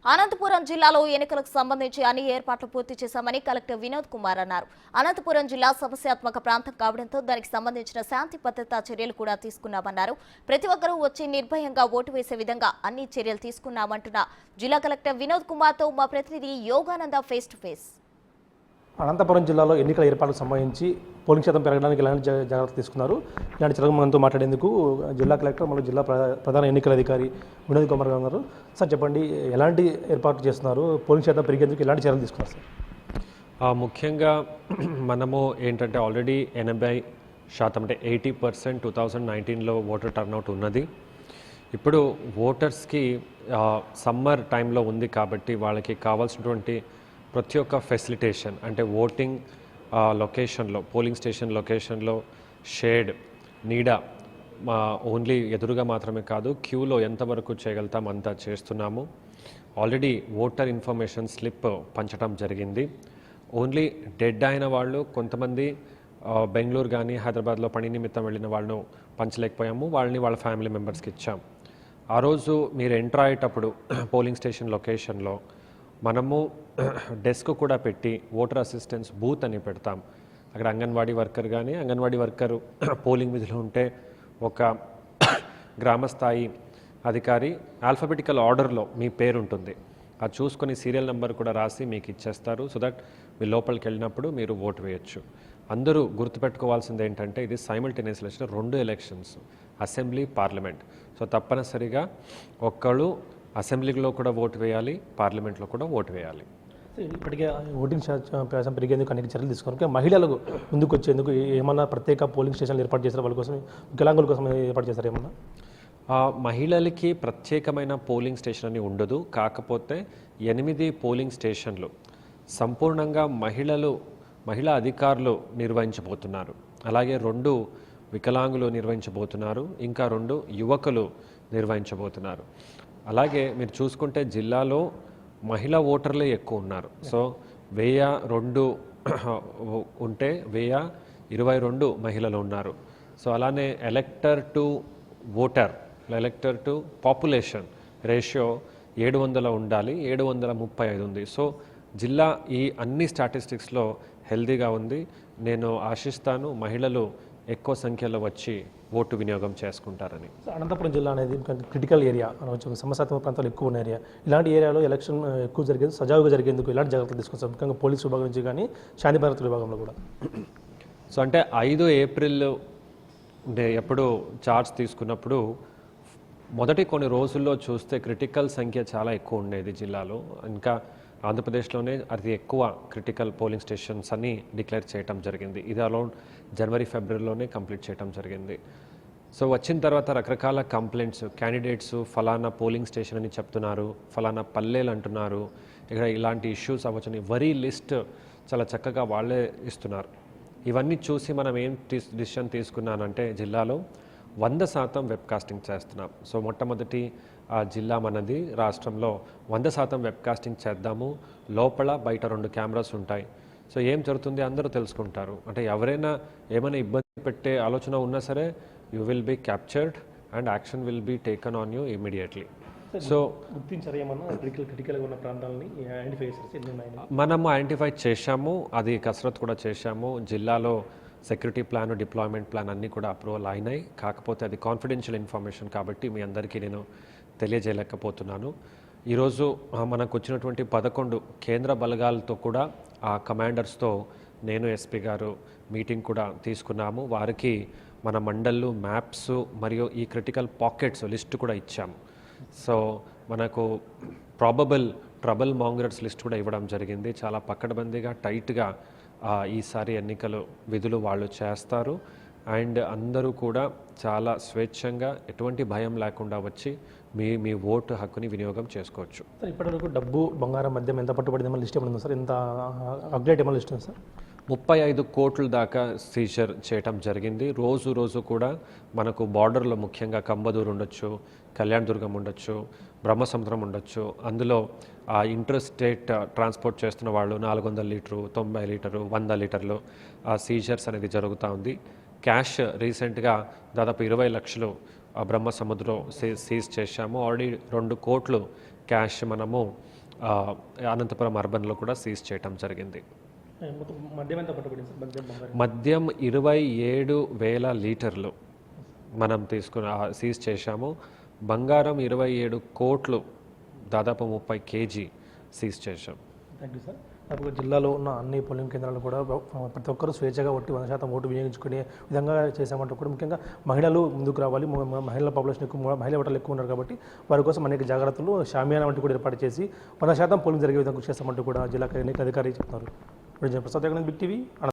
అనంతపురం జిల్లాలో ఎన్నికలకు సంబంధించి అన్ని ఏర్పాట్లు పూర్తి చేశామని కలెక్టర్ వినోద్ కుమార్ అన్నారు. అనంతపురం జిల్లా సమస్యాత్మక ప్రాంతం కావడంతో దానికి సంబంధించిన శాంతి భద్రతా చర్యలు కూడా తీసుకున్నామన్నారు. ప్రతి ఒక్కరూ వచ్చి నిర్భయంగా ఓటు వేసే విధంగా అన్ని చర్యలు తీసుకున్నామంటున్న జిల్లా కలెక్టర్ వినోద్ కుమార్తో మా ప్రతినిధి Yogananda face to face. Anantapuram జిల్లాలో ఎన్నికల ఏర్పాట్లకు సంబంధించి పోలింగ్ శాతం పెరగడానికి ఎలాంటి జాగ్రత్తలు తీసుకున్నారు? ఇలాంటి చర్యలు మనతో మాట్లాడేందుకు జిల్లా కలెక్టర్ మరియు జిల్లా ప్రధాన ఎన్నికల అధికారి వినోద్ కుమార్ గారు ఉన్నారు. సార్ చెప్పండి, ఎలాంటి ఏర్పాట్లు చేస్తున్నారు? పోలింగ్ శాతం పెరిగేందుకు ఎలాంటి చర్యలు తీసుకున్నారు సార్? ముఖ్యంగా మనము ఏంటంటే ఆల్రెడీ 80% అంటే 80% 2019లో ఓటర్ టర్నౌట్ ఉన్నది. ఇప్పుడు ఓటర్స్కి సమ్మర్ టైంలో ఉంది కాబట్టి వాళ్ళకి కావాల్సినటువంటి ప్రతి ఒక్క ఫెసిలిటేషన్ అంటే ఓటింగ్ లొకేషన్లో, పోలింగ్ స్టేషన్ లొకేషన్లో షేడ్, నీడ ఓన్లీ ఎదురుగా మాత్రమే కాదు, క్యూలో ఎంతవరకు చేయగలుగుతాం అంతా చేస్తున్నాము. ఆల్రెడీ ఓటర్ ఇన్ఫర్మేషన్ స్లిప్ పంచడం జరిగింది. ఓన్లీ డెడ్ అయిన వాళ్ళు కొంతమంది బెంగళూరు కానీ హైదరాబాద్లో పని నిమిత్తం వెళ్ళిన వాళ్ళను పంచలేకపోయాము, వాళ్ళని వాళ్ళ ఫ్యామిలీ మెంబర్స్కి ఇచ్చాం. ఆ రోజు మీరు ఎంటర్ అయ్యేటప్పుడు పోలింగ్ స్టేషన్ లొకేషన్లో మనము డెస్క్ కూడా పెట్టి ఓటర్ అసిస్టెన్స్ బూత్ అని పెడతాం. అక్కడ అంగన్వాడీ వర్కర్ కానీ అంగన్వాడీ వర్కరు పోలింగ్ విధిలో ఉంటే ఒక గ్రామస్థాయి అధికారి ఆల్ఫాబెటికల్ ఆర్డర్లో మీ పేరు ఉంటుంది, అది చూసుకొని సీరియల్ నెంబర్ కూడా రాసి మీకు ఇచ్చేస్తారు. సో దట్ మీ లోపలికి వెళ్ళినప్పుడు మీరు ఓటు వేయచ్చు. అందరూ గుర్తుపెట్టుకోవాల్సింది ఏంటంటే ఇది simultaneous election, 2 elections, assembly, parliament. So తప్పనిసరిగా ఒక్కళ్ళు అసెంబ్లీలో కూడా ఓటు వేయాలి, పార్లమెంట్లో కూడా ఓటు వేయాలి. ఇప్పటికే ఓటింగ్ శాతం పెరిగేందుకు అనేక చర్యలు తీసుకున్నారు. మహిళలకు ముందుకు వచ్చేందుకు ఏమన్నా ప్రత్యేక పోలింగ్ స్టేషన్లు ఏర్పాటు చేశారు? వాళ్ళ కోసం, వికలాంగుల కోసం ఏర్పాటు చేశారు ఏమన్నా? మహిళలకి ప్రత్యేకమైన పోలింగ్ స్టేషన్ అని ఉండదు. కాకపోతే 8 పోలింగ్ స్టేషన్లు సంపూర్ణంగా మహిళా అధికారులు నిర్వహించబోతున్నారు. అలాగే 2 వికలాంగులు నిర్వహించబోతున్నారు, ఇంకా 2 యువకులు నిర్వహించబోతున్నారు. అలాగే మీరు చూసుకుంటే జిల్లాలో మహిళా ఓటర్లే ఎక్కువ ఉన్నారు. సో 1002 ఉంటే 1022 మహిళలు ఉన్నారు. సో అలానే ఎలక్టర్ to voter, ఎలక్టర్ to population ratio 700 ఉండాలి, 735 ఉంది. సో జిల్లా ఈ అన్ని స్టాటిస్టిక్స్లో హెల్దీగా ఉంది. నేను ఆశిస్తాను మహిళలు ఎక్కువ సంఖ్యలో వచ్చి ఓటు వినియోగం చేసుకుంటారని. అనంతపురం జిల్లా అనేది క్రిటికల్ ఏరియా, సమస్యాత్మక ప్రాంతాలు ఎక్కువ ఉన్న ఏరియా. ఇలాంటి ఏరియాలో ఎలక్షన్ ఎక్కువ జరిగేది సజావుగా జరిగేందుకు ఎలాంటి జాగ్రత్తలు తీసుకొస్తారు, ముఖ్యంగా పోలీసు విభాగం నుంచి కానీ శాంతి భద్రతల విభాగంలో కూడా? సో అంటే 5 ఏప్రిల్ ఎప్పుడు చార్జ్ తీసుకున్నప్పుడు మొదటి కొన్ని రోజుల్లో చూస్తే క్రిటికల్ సంఖ్య చాలా ఎక్కువ ఉండేది జిల్లాలో. ఇంకా ఆంధ్రప్రదేశ్లోనే అతి ఎక్కువ క్రిటికల్ పోలింగ్ స్టేషన్స్ అని డిక్లేర్ చేయడం జరిగింది. ఇది అరౌండ్ జనవరి, ఫిబ్రవరిలోనే కంప్లీట్ చేయడం జరిగింది. సో వచ్చిన తర్వాత రకరకాల కంప్లైంట్స్, క్యాండిడేట్స్ ఫలానా పోలింగ్ స్టేషన్ అని చెప్తున్నారు, ఫలానా పల్లెలు అంటున్నారు, ఇక్కడ ఇలాంటి ఇష్యూస్ అవ్వచ్చని వరీ లిస్ట్ చాలా చక్కగా వాళ్ళే ఇస్తున్నారు. ఇవన్నీ చూసి మనం ఏం డిసిషన్ తీసుకున్నానంటే జిల్లాలో 100% వెబ్కాస్టింగ్ చేస్తున్నాం. సో మొట్టమొదటి జిల్లా మనది రాష్ట్రంలో 100% వెబ్కాస్టింగ్ చేద్దాము. లోపల బయట 2 కెమెరాస్ ఉంటాయి. సో ఏం జరుగుతుంది అందరూ తెలుసుకుంటారు. అంటే ఎవరైనా ఏమైనా ఇబ్బంది పెట్టే ఆలోచన ఉన్నా సరే you will be captured and action will be taken on you immediately. So మనము ఐడెంటిఫై చేశాము, అది కసరత్ కూడా చేశాము. జిల్లాలో సెక్యూరిటీ ప్లాన్, డిప్లాయ్మెంట్ ప్లాన్ అన్నీ కూడా అప్రూవల్ అయినాయి. కాకపోతే అది కాన్ఫిడెన్షియల్ ఇన్ఫర్మేషన్ కాబట్టి మీ అందరికీ నేను తెలియజేయలేకపోతున్నాను. ఈరోజు మనకు వచ్చినటువంటి 11 కేంద్ర బలగాలతో కూడా ఆ కమాండర్స్తో నేను, ఎస్పీ గారు మీటింగ్ కూడా తీసుకున్నాము. వారికి మన మండళ్ళు, మ్యాప్స్ మరియు ఈ క్రిటికల్ పాకెట్స్ లిస్ట్ కూడా ఇచ్చాము. సో మనకు ప్రాబబుల్ ట్రబుల్ మాంగర్స్ లిస్ట్ కూడా ఇవ్వడం జరిగింది. చాలా పకడ్బందీగా, టైట్గా ఈసారి ఎన్నికలు విధులు వాళ్ళు చేస్తారు. అండ్ అందరూ కూడా చాలా స్వేచ్ఛంగా, ఎటువంటి భయం లేకుండా వచ్చి మీ ఓటు హక్కుని వినియోగం చేసుకోవచ్చు. సార్ ఇప్పటివరకు డబ్బు, బంగారం, మద్యం ఎంత పట్టుబడింది లిస్ట్ ఏమన్నా సార్? ఎంత అప్డేట్ ఏమన్నా లిస్ట్ ఉంది సార్? 35 కోట్ల దాకా సీజర్ చేయటం జరిగింది. రోజు కూడా మనకు బార్డర్లో ముఖ్యంగా కంబదూరు ఉండొచ్చు, కళ్యాణదుర్గం ఉండొచ్చు, బ్రహ్మసముద్రం ఉండొచ్చు. అందులో ఇంటర్ స్టేట్ ట్రాన్స్పోర్ట్ చేస్తున్న వాళ్ళు 400 లీటరు, 90 లీటరు, 100 లీటర్లు సీజర్స్ అనేది జరుగుతూ ఉంది. క్యాష్ రీసెంట్గా దాదాపు 20 లక్షలు బ్రహ్మసముద్రం సీజ్ చేశాము. ఆల్రెడీ 2 కోట్లు క్యాష్ మనము అనంతపురం అర్బన్లో కూడా సీజ్ చేయటం జరిగింది. మొత్తం మద్యం ఎంత పట్టుబడింది సార్? మద్యం బంగారం మద్యం 27,000 లీటర్లు మనం సీజ్ చేశాము. బంగారం 27 కోట్లు, దాదాపు 30 కేజీ సీజ్ చేశాం. Thank you sir. నాకు జిల్లాలో ఉన్న అన్ని పోలింగ్ కేంద్రాలు కూడా ప్రతి ఒక్కరూ స్వేచ్ఛగా 100% ఓటు వినియోగించుకునే విధంగా చేశామంటూ కూడా ముఖ్యంగా మహిళలు ముందుకు రావాలి. మహిళల పాపులేషన్ ఎక్కువ, మహిళా ఓటర్లు ఎక్కువ ఉన్నారు కాబట్టి వారి కోసం అనేక జాగ్రత్తలు షామియానా వంటి కూడా ఏర్పాటు చేసి 100% పోలింగ్ జరిగే విధంగా కృషి చేస్తామంటూ కూడా జిల్లా ఎన్నికల అధికారి చెప్తున్నారు. Prasad big TV.